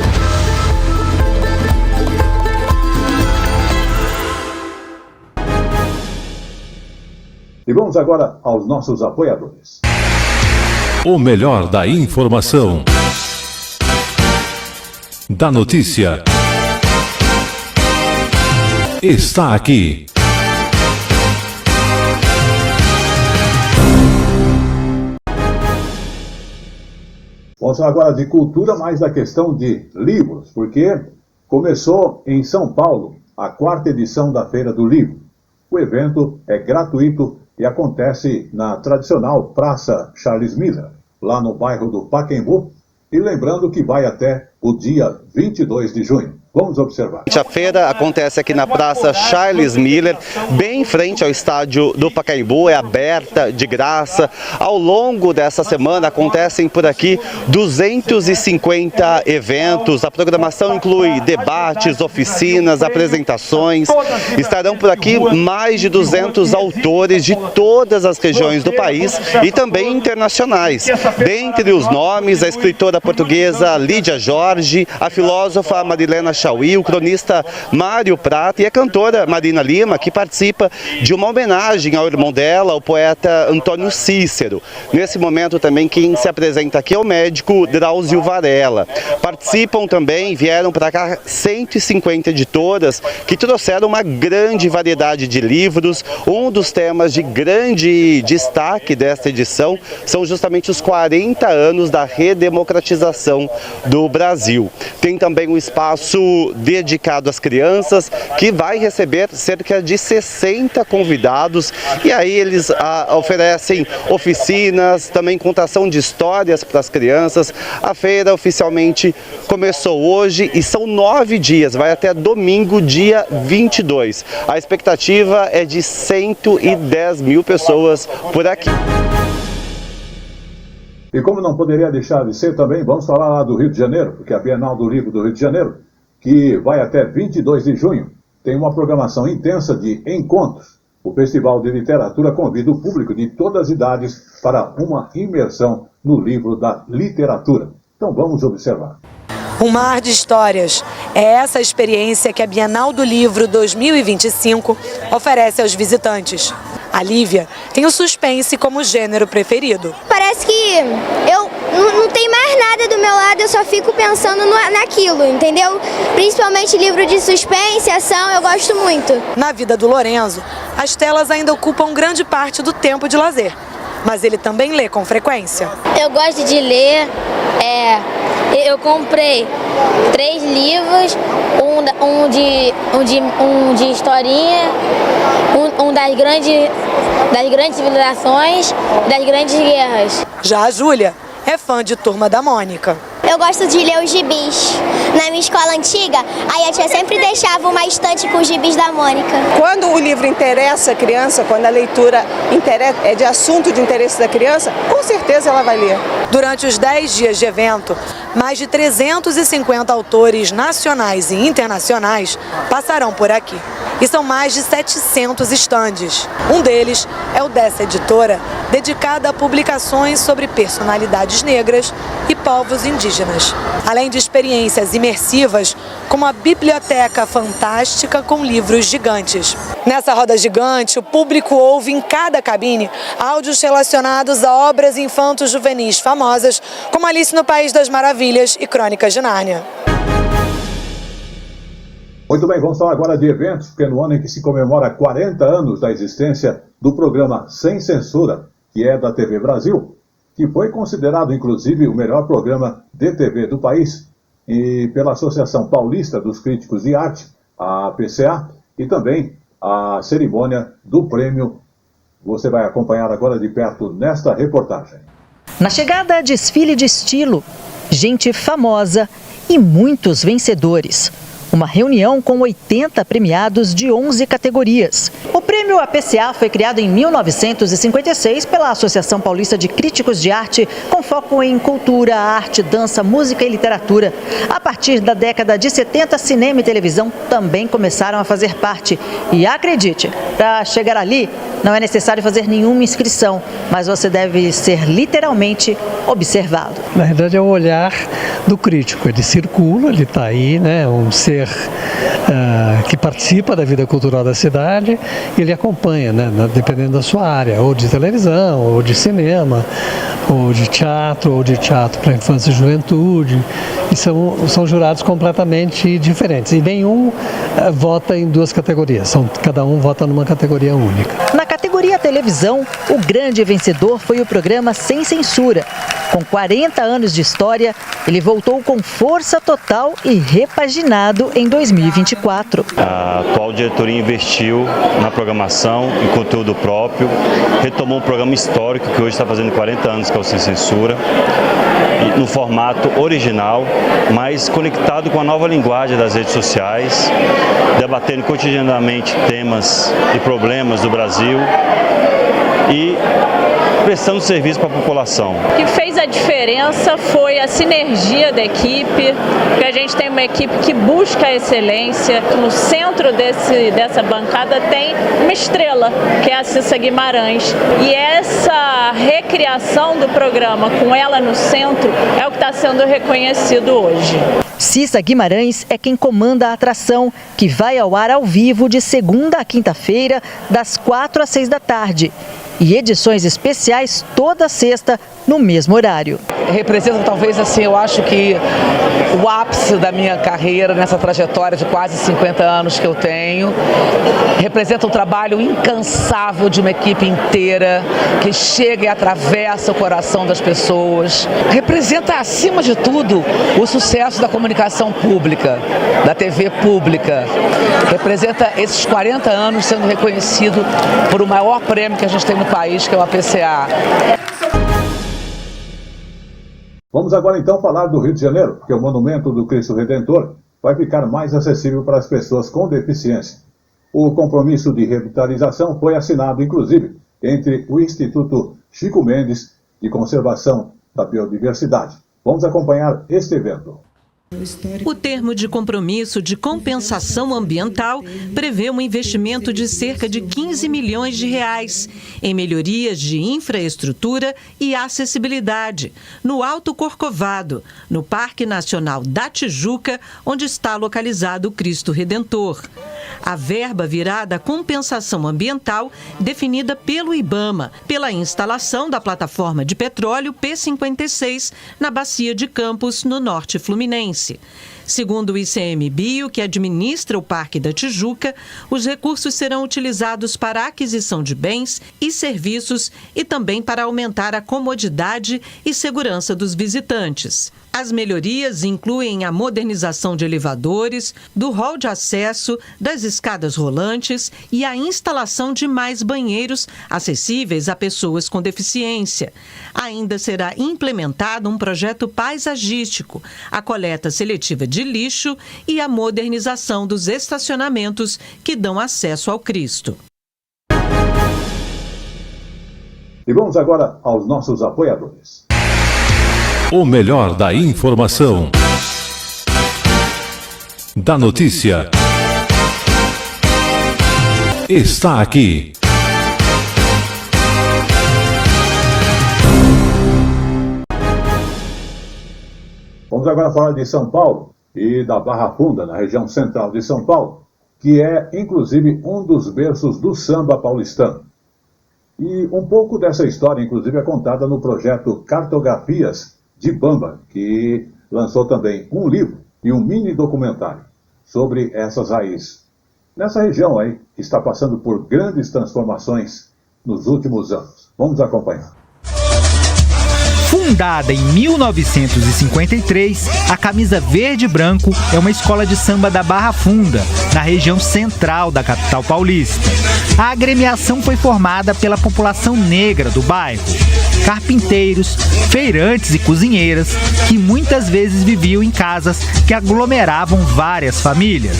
E vamos agora aos nossos apoiadores. O melhor da informação, da notícia, está aqui. Vamos falar agora de cultura, mais da questão de livros, porque começou em São Paulo a 4ª edição da Feira do Livro. O evento é gratuito e acontece na tradicional Praça Charles Miller, lá no bairro do Pacaembu, e lembrando que vai até o dia 22 de junho. Vamos observar. A feira acontece aqui na Praça Charles Miller, bem em frente ao estádio do Pacaembu, é aberta, de graça. Ao longo dessa semana acontecem por aqui 250 eventos. A programação inclui debates, oficinas, apresentações. Estarão por aqui mais de 200 autores de todas as regiões do país e também internacionais. Dentre os nomes, a escritora portuguesa Lídia Jorge, a filósofa Marilena Chauí, o cronista Mário Prata e a cantora Marina Lima, que participa de uma homenagem ao irmão dela, o poeta Antônio Cícero. Nesse momento também quem se apresenta aqui é o médico Drauzio Varela. Participam também, vieram para cá 150 editoras que trouxeram uma grande variedade de livros. Um dos temas de grande destaque desta edição são justamente os 40 anos da redemocratização do Brasil. Tem também um espaço dedicado às crianças, que vai receber cerca de 60 convidados, e aí eles oferecem oficinas, também contação de histórias para as crianças. A feira oficialmente começou hoje e são 9 dias, vai até domingo, dia 22. A expectativa é de 110 mil pessoas por aqui. E como não poderia deixar de ser também, vamos falar lá do Rio de Janeiro, porque a Bienal do Livro do Rio de Janeiro, que vai até 22 de junho, tem uma programação intensa de encontros. O Festival de Literatura convida o público de todas as idades para uma imersão no livro da literatura. Então vamos observar. Um mar de histórias. É essa a experiência que a Bienal do Livro 2025 oferece aos visitantes. A Lívia tem o suspense como gênero preferido. Parece que eu não tenho mais nada do meu lado, eu só fico pensando naquilo, entendeu? Principalmente livro de suspense, ação, eu gosto muito. Na vida do Lorenzo, as telas ainda ocupam grande parte do tempo de lazer, mas ele também lê com frequência. Eu gosto de ler, eu comprei 3 livros, um de historinha, um das grandes civilizações e das grandes guerras. Já a Júlia é fã de Turma da Mônica. Eu gosto de ler os gibis. Na minha escola antiga, a tia sempre deixava uma estante com os gibis da Mônica. Quando o livro interessa a criança, quando a leitura é de assunto de interesse da criança, com certeza ela vai ler. Durante os 10 dias de evento, mais de 350 autores nacionais e internacionais passarão por aqui. E são mais de 700 estandes. Um deles é o dessa editora, dedicada a publicações sobre personalidades negras e povos indígenas. Além de experiências imersivas, como a biblioteca fantástica com livros gigantes. Nessa roda gigante, o público ouve em cada cabine áudios relacionados a obras infanto-juvenis famosas, como Alice no País das Maravilhas e Crônicas de Nárnia. Muito bem, vamos falar agora de eventos, porque no ano em que se comemora 40 anos da existência do programa Sem Censura, que é da TV Brasil, que foi considerado inclusive o melhor programa de TV do país, e pela Associação Paulista dos Críticos de Arte, a APCA, e também a cerimônia do prêmio. Você vai acompanhar agora de perto nesta reportagem. Na chegada, desfile de estilo, gente famosa e muitos vencedores. Uma reunião com 80 premiados de 11 categorias. O prêmio APCA foi criado em 1956 pela Associação Paulista de Críticos de Arte, com foco em cultura, arte, dança, música e literatura. A partir da década de 70, cinema e televisão também começaram a fazer parte. E acredite, para chegar ali, não é necessário fazer nenhuma inscrição, mas você deve ser literalmente observado. Na verdade é o olhar do crítico, ele circula, ele está aí, né, um ser que participa da vida cultural da cidade, e ele acompanha, né, dependendo da sua área, ou de televisão, ou de cinema, ou de teatro para infância e juventude, e são jurados completamente diferentes, e nenhum vota em 2 categorias, cada um vota numa categoria única. Na categoria televisão, o grande vencedor foi o programa Sem Censura. Com 40 anos de história, ele voltou com força total e repaginado em 2024. A atual diretoria investiu na programação, em conteúdo próprio, retomou um programa histórico que hoje está fazendo 40 anos, que é o Sem Censura, no formato original, mas conectado com a nova linguagem das redes sociais, debatendo cotidianamente temas e problemas do Brasil e prestando serviço para a população. O que fez a diferença foi a sinergia da equipe, porque a gente tem uma equipe que busca a excelência. No centro dessa bancada tem uma estrela, que é a Cissa Guimarães. E essa recriação do programa com ela no centro é o que está sendo reconhecido hoje. Cissa Guimarães é quem comanda a atração, que vai ao ar ao vivo de segunda a quinta-feira, das 4 às 6 da tarde. E edições especiais toda sexta, no mesmo horário. Representa talvez assim, eu acho que o ápice da minha carreira nessa trajetória de quase 50 anos que eu tenho. Representa um trabalho incansável de uma equipe inteira que chega e atravessa o coração das pessoas. Representa, acima de tudo, o sucesso da comunicação pública, da TV pública. Representa esses 40 anos sendo reconhecido por o maior prêmio que a gente tem no país, que é o APCA. Vamos agora então falar do Rio de Janeiro, porque o Monumento do Cristo Redentor vai ficar mais acessível para as pessoas com deficiência. O compromisso de revitalização foi assinado, inclusive, entre o Instituto Chico Mendes de Conservação da Biodiversidade. Vamos acompanhar este evento. O termo de compromisso de compensação ambiental prevê um investimento de cerca de 15 milhões de reais em melhorias de infraestrutura e acessibilidade no Alto Corcovado, no Parque Nacional da Tijuca, onde está localizado o Cristo Redentor. A verba virá da compensação ambiental definida pelo IBAMA, pela instalação da plataforma de petróleo P56 na Bacia de Campos, no Norte Fluminense. Segundo o ICMBio, que administra o Parque da Tijuca, os recursos serão utilizados para a aquisição de bens e serviços e também para aumentar a comodidade e segurança dos visitantes. As melhorias incluem a modernização de elevadores, do hall de acesso, das escadas rolantes e a instalação de mais banheiros acessíveis a pessoas com deficiência. Ainda será implementado um projeto paisagístico, a coleta seletiva de lixo e a modernização dos estacionamentos que dão acesso ao Cristo. E vamos agora aos nossos apoiadores. O melhor da informação, da notícia, está aqui. Vamos agora falar de São Paulo e da Barra Funda, na região central de São Paulo, que é, inclusive, um dos berços do samba paulistano. E um pouco dessa história, inclusive, é contada no projeto Cartografias de Bamba, que lançou também um livro e um mini documentário sobre essas raízes. Nessa região aí, que está passando por grandes transformações nos últimos anos. Vamos acompanhar. Fundada em 1953, a Camisa Verde e Branco é uma escola de samba da Barra Funda, na região central da capital paulista. A agremiação foi formada pela população negra do bairro, carpinteiros, feirantes e cozinheiras, que muitas vezes viviam em casas que aglomeravam várias famílias.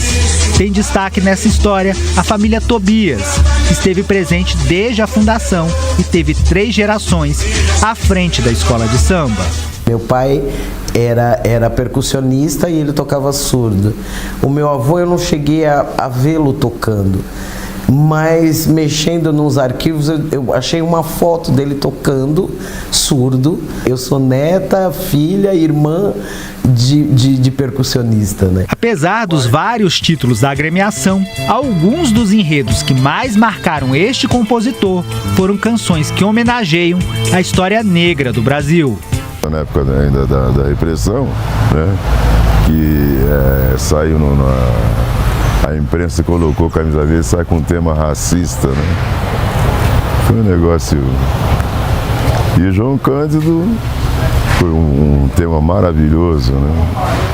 Tem destaque nessa história a família Tobias, que esteve presente desde a fundação e teve 3 gerações à frente da escola de samba. Meu pai era percussionista e ele tocava surdo. O meu avô eu não cheguei a vê-lo tocando, mas mexendo nos arquivos eu achei uma foto dele tocando surdo. Eu sou neta, filha, irmã de percussionista, né? Apesar dos vários títulos da agremiação, alguns dos enredos que mais marcaram este compositor foram canções que homenageiam a história negra do Brasil. Na época ainda da repressão, né, que saiu a imprensa colocou Camisa Verde, sai com um tema racista, né? Foi um negócio. E João Cândido Foi um tema maravilhoso, né?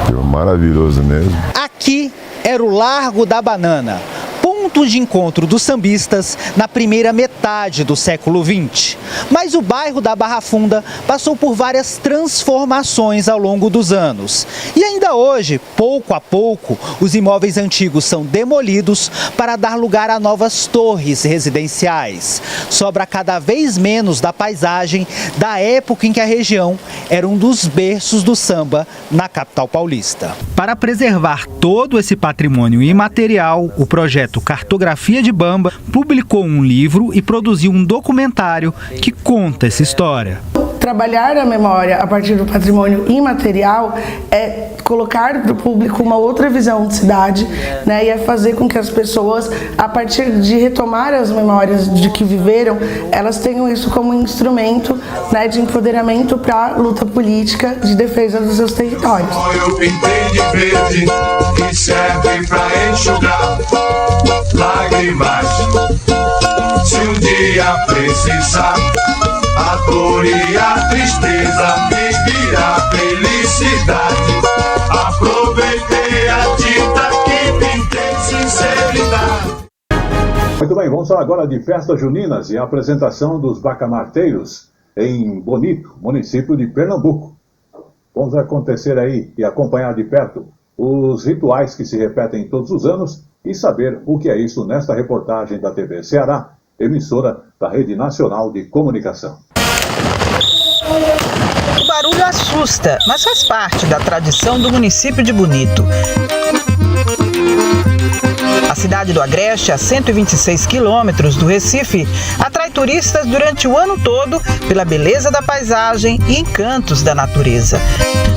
Tema maravilhoso mesmo. Aqui era o Largo da Banana, ponto de encontro dos sambistas na primeira metade do século XX. Mas o bairro da Barra Funda passou por várias transformações ao longo dos anos. E ainda hoje, pouco a pouco, os imóveis antigos são demolidos para dar lugar a novas torres residenciais. Sobra cada vez menos da paisagem da época em que a região era um dos berços do samba na capital paulista. Para preservar todo esse patrimônio imaterial, o projeto Cartografia de Bamba publicou um livro e produziu um documentário que conta essa história. Trabalhar a memória a partir do patrimônio imaterial é colocar para o público uma outra visão de cidade, né, e é fazer com que as pessoas, a partir de retomar as memórias de que viveram, elas tenham isso como um instrumento, né, de empoderamento para a luta política de defesa dos seus territórios. Eu pintei de verde que serve para enxugar lágrimas. Se um dia precisar, a dor e a tristeza me virá felicidade. Aproveitei a tinta que pintei sinceridade. Muito bem, vamos falar agora de festas juninas e a apresentação dos bacamarteiros em Bonito, município de Pernambuco. Vamos acontecer aí e acompanhar de perto os rituais que se repetem todos os anos e saber o que é isso nesta reportagem da TV Ceará, emissora da Rede Nacional de Comunicação. O barulho assusta, mas faz parte da tradição do município de Bonito. A cidade do Agreste, a 126 quilômetros do Recife, atrai turistas durante o ano todo pela beleza da paisagem e encantos da natureza.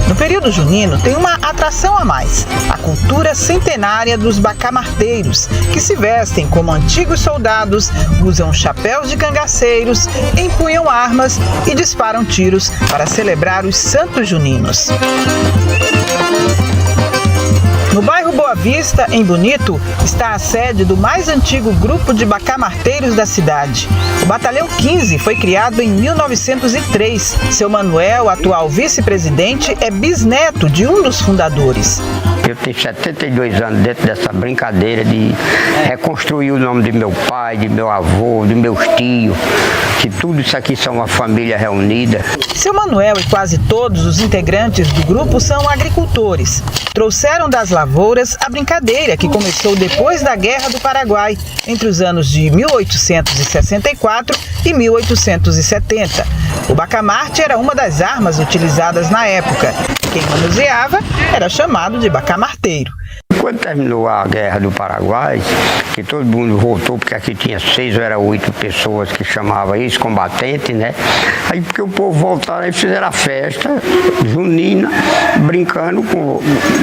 No período junino tem uma atração a mais, a cultura centenária dos bacamarteiros, que se vestem como antigos soldados, usam chapéus de cangaceiros, empunham armas e disparam tiros para celebrar os santos juninos. No bairro Boa Vista, em Bonito, está a sede do mais antigo grupo de bacamarteiros da cidade. O Batalhão 15 foi criado em 1903. Seu Manuel, atual vice-presidente, é bisneto de um dos fundadores. Eu tenho 72 anos dentro dessa brincadeira de reconstruir o nome de meu pai, de meu avô, de meus tios, que tudo isso aqui são uma família reunida. Seu Manuel e quase todos os integrantes do grupo são agricultores. Trouxeram das lavouras a brincadeira que começou depois da Guerra do Paraguai, entre os anos de 1864 e 1870. O bacamarte era uma das armas utilizadas na época. Quem manuseava era chamado de bacamarteiro. Quando terminou a Guerra do Paraguai, que todo mundo voltou, porque aqui tinha 6 ou era 8 pessoas que chamavam ex-combatente, né? Aí porque o povo voltaram e fizeram a festa junina, brincando,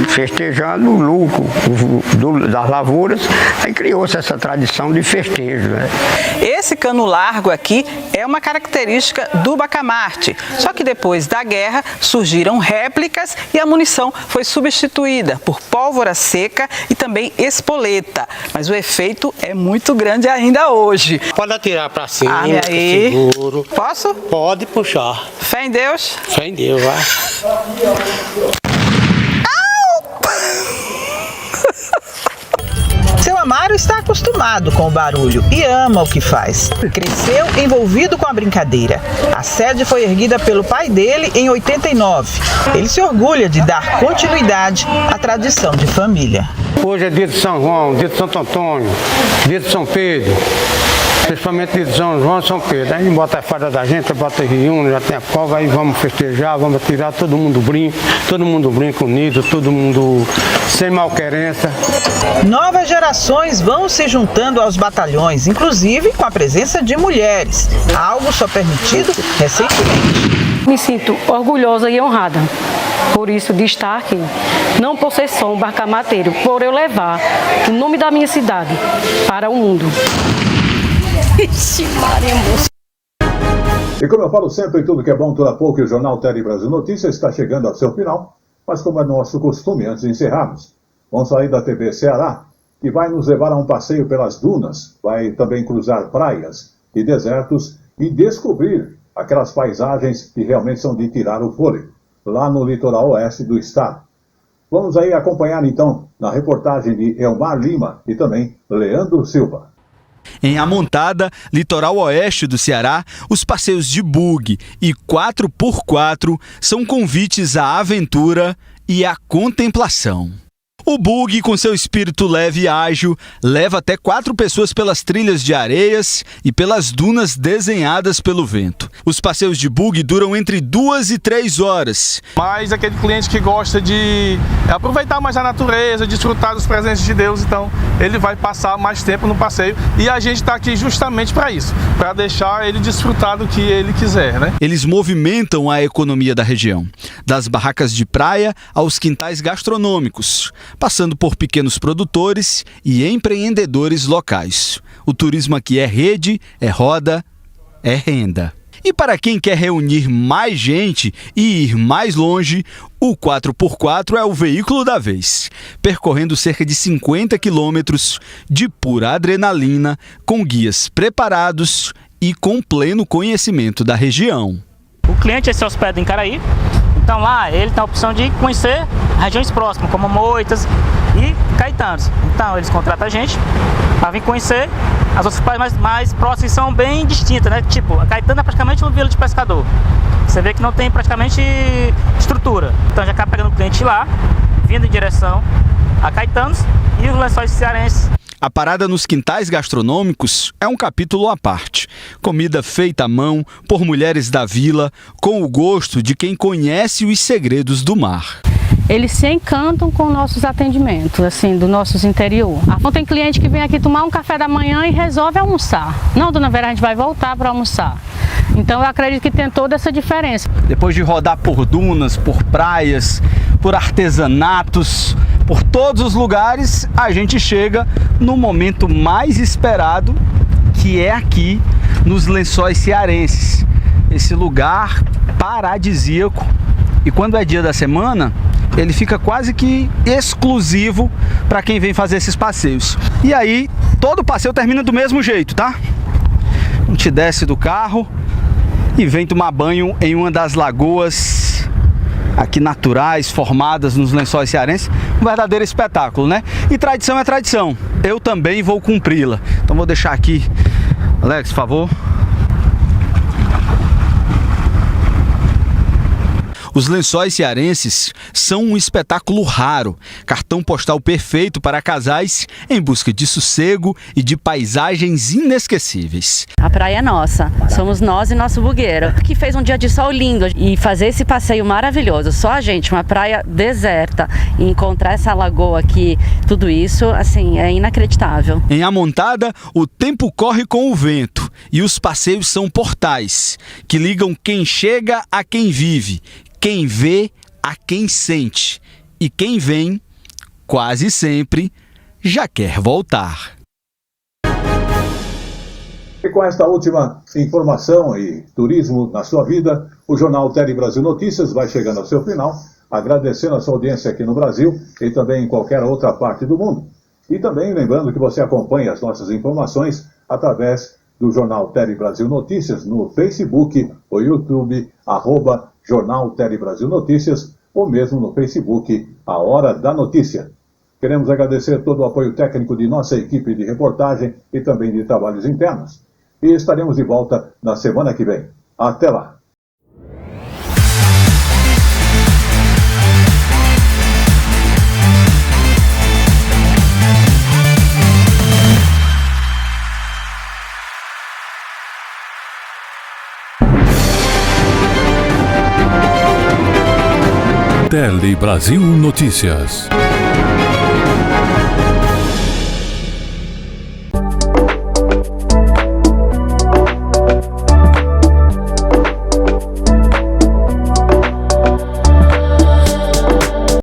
festejando o lucro das lavouras, aí criou-se essa tradição de festejo, né? Esse cano largo aqui é uma característica do bacamarte, só que depois da guerra surgiram réplicas e a munição foi substituída por pólvora seca e também espoleta, mas o efeito é muito grande ainda hoje. Pode atirar para cima, aí. Seguro. Posso? Pode puxar. Fé em Deus? Fé em Deus, vai. Seu Amaro está acostumado com o barulho e ama o que faz. Cresceu envolvido com a brincadeira. A sede foi erguida pelo pai dele em 89. Ele se orgulha de dar continuidade à tradição de família. Hoje é dia de São João, dia de Santo Antônio, dia de São Pedro. Principalmente dia de São João e São Pedro. Aí bota a farda da gente, bota a reúne, já tem a cova, aí vamos festejar, vamos tirar, todo mundo brinca unido, todo mundo sem malquerença. Novas gerações vão se juntando aos batalhões, inclusive com a presença de mulheres, algo só permitido recentemente. Me sinto orgulhosa e honrada por isso de estar aqui. Não por ser só um bacamateiro, por eu levar o nome da minha cidade para o mundo. E como eu falo sempre, tudo que é bom dura pouco, e o Jornal Tele Brasil Notícias está chegando ao seu final, mas como é nosso costume, antes de encerrarmos, vamos sair da TV Ceará, que vai nos levar a um passeio pelas dunas, vai também cruzar praias e desertos e descobrir aquelas paisagens que realmente são de tirar o fôlego. lá no litoral oeste do estado. Vamos aí acompanhar então na reportagem de Elmar Lima e também Leandro Silva. Em Amontada, litoral oeste do Ceará, os passeios de buggy e 4x4 são convites à aventura e à contemplação. O buggy, com seu espírito leve e ágil, leva até 4 pessoas pelas trilhas de areias e pelas dunas desenhadas pelo vento. Os passeios de buggy duram entre 2 e 3 horas. Mas aquele cliente que gosta de aproveitar mais a natureza, desfrutar dos presentes de Deus, então ele vai passar mais tempo no passeio. E a gente está aqui justamente para isso, para deixar ele desfrutar do que ele quiser, né? Eles movimentam a economia da região, das barracas de praia aos quintais gastronômicos, passando por pequenos produtores e empreendedores locais. O turismo aqui é rede, é roda, é renda. E para quem quer reunir mais gente e ir mais longe, o 4x4 é o veículo da vez, percorrendo cerca de 50 quilômetros de pura adrenalina, com guias preparados e com pleno conhecimento da região. O cliente se hospeda em Caraí, então lá ele tem a opção de conhecer regiões próximas, como Moitas e Caetanos. Então eles contratam a gente para vir conhecer as outras praias mais próximas, são bem distintas, né? Tipo, a Caetano é praticamente uma vila de pescador. Você vê que não tem praticamente estrutura. Então já acaba pegando o cliente lá, vindo em direção a Caetanos e os Lençóis Cearenses. A parada nos quintais gastronômicos é um capítulo à parte. Comida feita à mão por mulheres da vila, com o gosto de quem conhece os segredos do mar. Eles se encantam com nossos atendimentos, assim, do nossos interior. Não tem cliente que vem aqui tomar um café da manhã e resolve almoçar. Não, dona Vera, a gente vai voltar para almoçar. Então eu acredito que tem toda essa diferença. Depois de rodar por dunas, por praias, por artesanatos, por todos os lugares, a gente chega no momento mais esperado, que é aqui nos Lençóis Cearenses. Esse lugar paradisíaco. E quando é dia da semana, ele fica quase que exclusivo para quem vem fazer esses passeios. E aí, todo passeio termina do mesmo jeito, tá? A gente desce do carro e vem tomar banho em uma das lagoas aqui naturais, formadas nos Lençóis Cearenses. Um verdadeiro espetáculo, né? E tradição é tradição. Eu também vou cumpri-la. Então vou deixar aqui, Alex, por favor. Os Lençóis Cearenses são um espetáculo raro, cartão postal perfeito para casais em busca de sossego e de paisagens inesquecíveis. A praia é nossa, somos nós e nosso bugueiro, que fez um dia de sol lindo e fazer esse passeio maravilhoso, só a gente, uma praia deserta, e encontrar essa lagoa aqui, tudo isso, assim, é inacreditável. Em Amontada, o tempo corre com o vento e os passeios são portais, que ligam quem chega a quem vive, quem vê a quem sente, e quem vem, quase sempre, já quer voltar. E com esta última informação e turismo na sua vida, o Jornal Tele Brasil Notícias vai chegando ao seu final, agradecendo a sua audiência aqui no Brasil e também em qualquer outra parte do mundo. E também lembrando que você acompanha as nossas informações através do Jornal Tele Brasil Notícias no Facebook ou YouTube, @Jornal Tele Brasil Notícias, ou mesmo no Facebook, A Hora da Notícia. Queremos agradecer todo o apoio técnico de nossa equipe de reportagem e também de trabalhos internos. E estaremos de volta na semana que vem. Até lá! Tele Brasil Notícias.